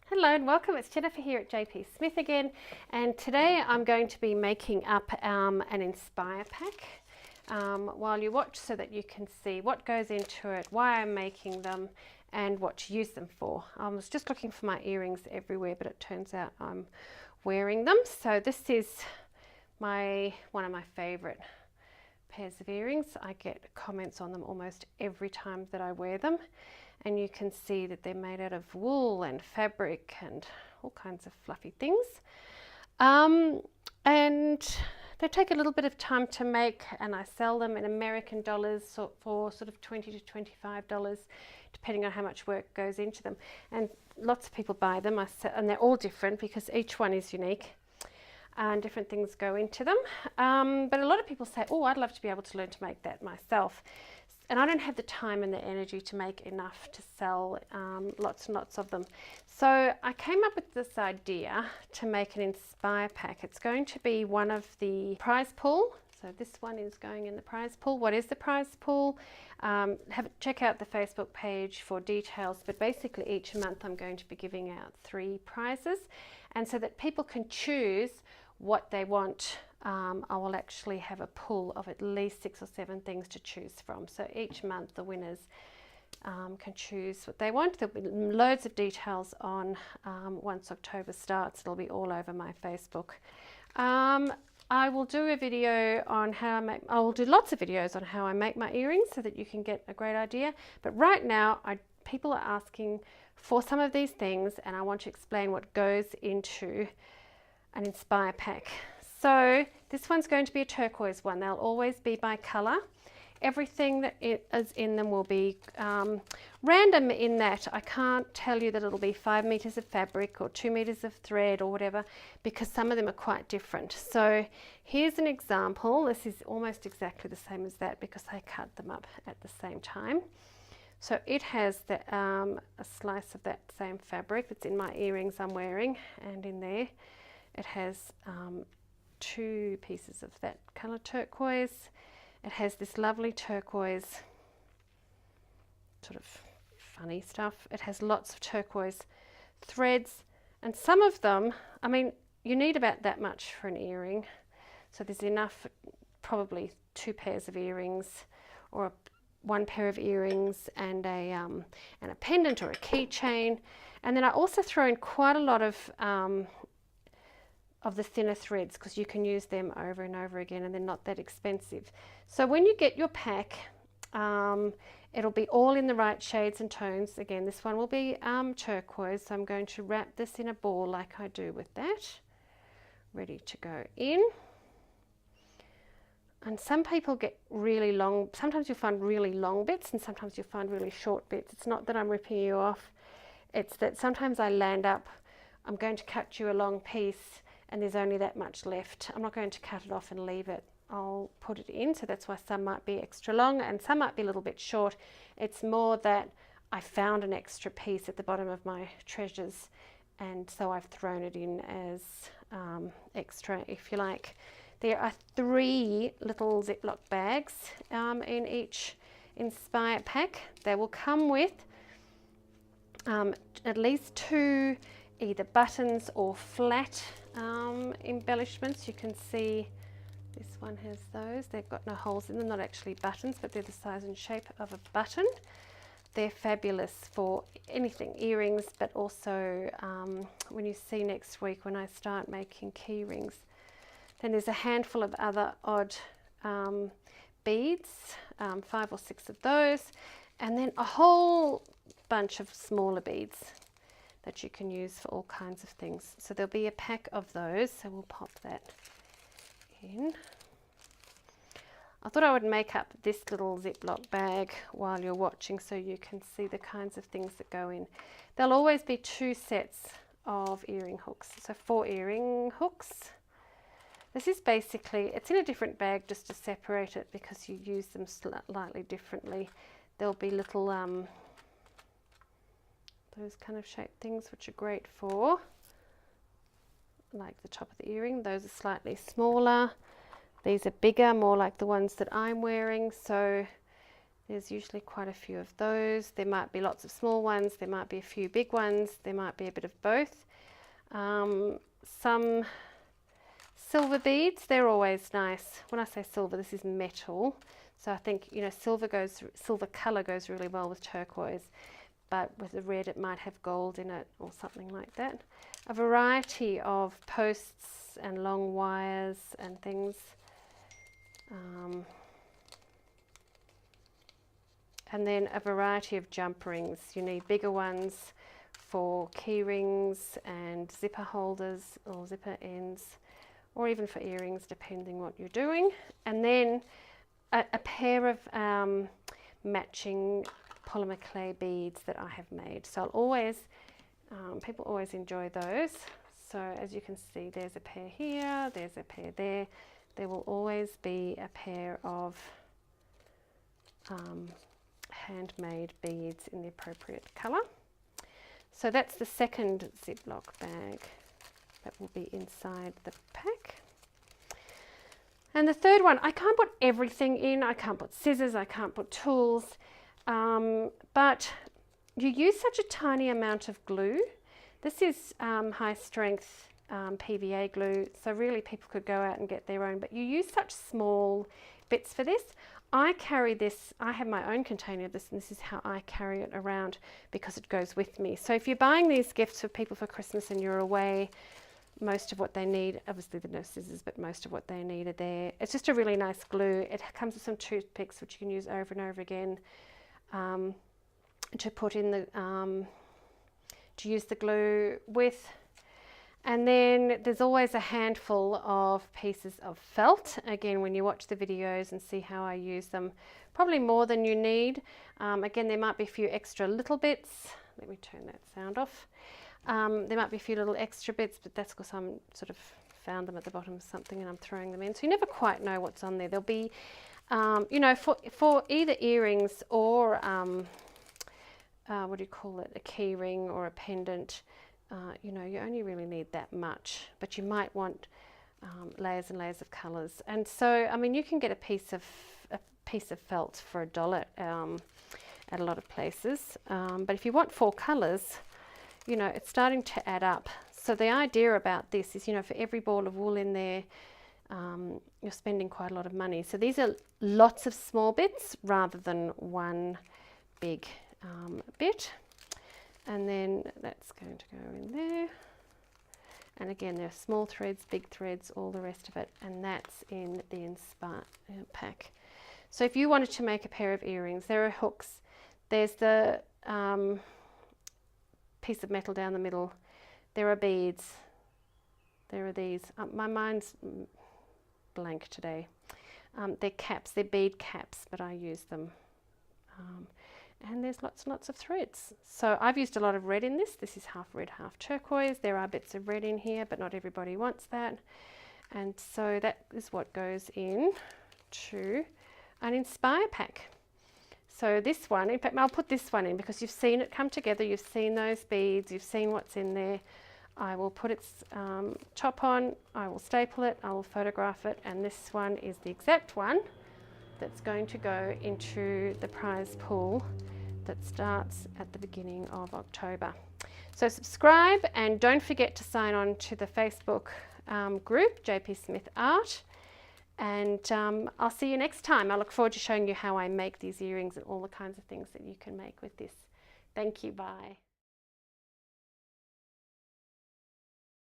Hello and welcome, it's Jennifer here at Peacock-Smith again, and today I'm going to be making up an Inspire pack while you watch, so that you can see what goes into it, why I'm making them and what to use them for. I was just looking for my earrings everywhere, but it turns out I'm wearing them. So this is one of my favourite pairs of earrings. I get comments on them almost every time that I wear them. And you can see that they're made out of wool and fabric and all kinds of fluffy things. And they take a little bit of time to make, and I sell them in American dollars for sort of $20 to $25, depending on how much work goes into them. And lots of people buy them, and they're all different because each one is unique and different things go into them. But a lot of people say, oh, I'd love to be able to learn to make that myself. And I don't have the time and the energy to make enough to sell lots and lots of them. So I came up with this idea to make an Inspire pack. It's going to be one of the prize pool. So this one is going in the prize pool. What is the prize pool? Check out the Facebook page for details. But basically each month I'm going to be giving out 3 prizes. And so that people can choose what they want. I will actually have a pool of at least 6 or 7 things to choose from. So each month the winners can choose what they want. There'll be loads of details on once October starts. It'll be all over my Facebook. I will do a video on how I will do lots of videos on how I make my earrings so that you can get a great idea. But right now people are asking for some of these things, and I want to explain what goes into an Inspire pack. So this one's going to be a turquoise one. They'll always be by colour. Everything that is in them will be random, in that I can't tell you that it'll be 5 meters of fabric or 2 meters of thread or whatever, because some of them are quite different. So here's an example. This is almost exactly the same as that because I cut them up at the same time. So it has a slice of that same fabric that's in my earrings I'm wearing, and in there it has 2 pieces of that colour turquoise. It has this lovely turquoise sort of funny stuff. It has lots of turquoise threads, and some of them, I mean, you need about that much for an earring. So there's enough, probably 2 pairs of earrings, or 1 pair of earrings and a pendant or a keychain. And then I also throw in quite a lot of the thinner threads, because you can use them over and over again, and they're not that expensive. So when you get your pack, it'll be all in the right shades and tones. Again, this one will be turquoise, so I'm going to wrap this in a ball like I do with that, ready to go in. And some people get really long, sometimes you'll find really long bits and sometimes you'll find really short bits. It's not that I'm ripping you off, it's that sometimes I land up, I'm going to cut you a long piece and there's only that much left. I'm not going to cut it off and leave it. I'll put it in, so that's why some might be extra long and some might be a little bit short. It's more that I found an extra piece at the bottom of my treasures, and so I've thrown it in as extra, if you like. There are 3 little Ziploc bags in each Inspire pack. They will come with at least 2 either buttons or flat embellishments. You can see this one has those. They've got no holes in them, not actually buttons, but they're the size and shape of a button. They're fabulous for anything, earrings, but also when you see next week when I start making key rings. Then there's a handful of other odd beads, 5 or 6 of those, and then a whole bunch of smaller beads that you can use for all kinds of things. So there'll be a pack of those, so we'll pop that in. I thought I would make up this little Ziploc bag while you're watching, so you can see the kinds of things that go in. There'll always be 2 sets of earring hooks, so 4 earring hooks. This is basically, it's in a different bag just to separate it because you use them slightly differently. There'll be little those kind of shaped things, which are great for, like the top of the earring. Those are slightly smaller. These are bigger, more like the ones that I'm wearing. So There's usually quite a few of those. There might be lots of small ones, there might be a few big ones, there might be a bit of both. Some silver beads, they're always nice. When I say silver, this is metal. So I think, you know, silver colour goes really well with turquoise, but with the red it might have gold in it or something like that. A variety of posts and long wires and things. And then a variety of jump rings. You need bigger ones for key rings and zipper holders or zipper ends, or even for earrings, depending what you're doing. And then a pair of matching polymer clay beads that I have made. So I'll always, people always enjoy those. So as you can see, there's a pair here, there's a pair there. There will always be a pair of handmade beads in the appropriate colour. So that's the second Ziploc bag that will be inside the pack. And the third one, I can't put everything in. I can't put scissors, I can't put tools, but you use such a tiny amount of glue. This is high strength PVA glue, so really people could go out and get their own, but you use such small bits for this. I carry this, I have my own container of this, and this is how I carry it around because it goes with me. So if you're buying these gifts for people for Christmas and you're away, most of what they need, obviously the no scissors, but most of what they need are there. It's just a really nice glue. It comes with some toothpicks which you can use over and over again to put in the, to use the glue with. And then there's always a handful of pieces of felt. Again, when you watch the videos and see how I use them, probably more than you need. Again, there might be a few extra little bits. Let me turn that sound off. There might be a few little extra bits, but that's because I'm sort of found them at the bottom of something and I'm throwing them in. So you never quite know what's on there. There'll be, you know, for either earrings or, what do you call it, a key ring or a pendant, you know, you only really need that much, but you might want layers and layers of colours. And so, I mean, you can get a piece of felt for $1 at a lot of places. But if you want 4 colours, you know, it's starting to add up. So the idea about this is, you know, for every ball of wool in there, you're spending quite a lot of money. So these are lots of small bits rather than one big bit. And then that's going to go in there. And again, there are small threads, big threads, all the rest of it. And that's in the Inspire pack. So if you wanted to make a pair of earrings, there are hooks. There's the piece of metal down the middle. There are beads. There are these. My mind's blank today. They're caps. They're bead caps, but I use them. And there's lots and lots of threads. So I've used a lot of red in this. This is half red, half turquoise. There are bits of red in here, but not everybody wants that. And so that is what goes in to an Inspire pack. So this one, in fact, I'll put this one in because you've seen it come together. You've seen those beads. You've seen what's in there. I will put its top on. I will staple it. I will photograph it. And this one is the exact one that's going to go into the prize pool that starts at the beginning of October. So subscribe and don't forget to sign on to the Facebook group, Peacock-Smith Art. And I'll see you next time. I look forward to showing you how I make these earrings and all the kinds of things that you can make with this. Thank you, bye.